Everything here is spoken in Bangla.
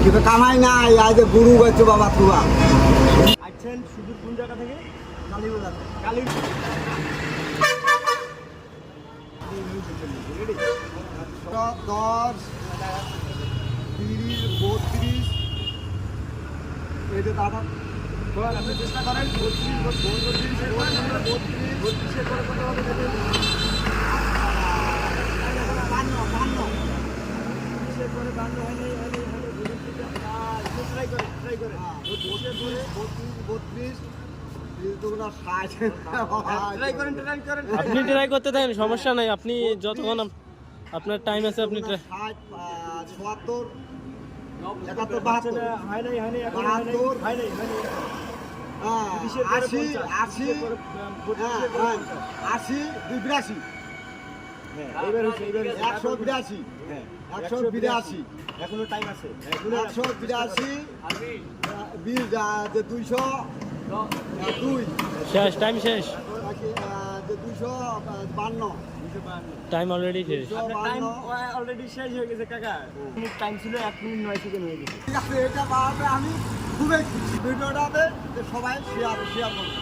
কিন্তু কামাই নাই, আজ গুরু গেছো বাবা তুয়া। আসছেন শুধু কোন জায়গা থেকে? কালীবাজার। কালী 10, 30, 32 এইটা দাদা আপনি চেষ্টা করেন 32 করে কত হবে দেখেন। 32 করে 52 হয়নি ট্রাই করেন 32 ট্রাই করেন আপনি ট্রাই করতে থাকেন, সমস্যা নাই। আপনি যতক্ষণ আপনার টাইম আছে আপনি 60, 72, 71, 72, হয় নাই এখন হয় নাই 80, 80, 80, 82, হ্যাঁ এইবার হচ্ছে 182, হ্যাঁ 182, এখনো টাইম আছে 182, 20, 200, 2, শেষ, টাইম শেষ, 252, টাইম অলরেডি শেষ। টাইম অলরেডি শেষ হয়ে গেছে কাকা। মিনিট টাইম ছিল 1 মিনিট 9 সেকেন্ড হয়ে গেছে। ঠিক আছে, এটা পাওয়াতে আমি খুবই খুশি। ভিডিওটাতে সবাই শেয়ার করবেন।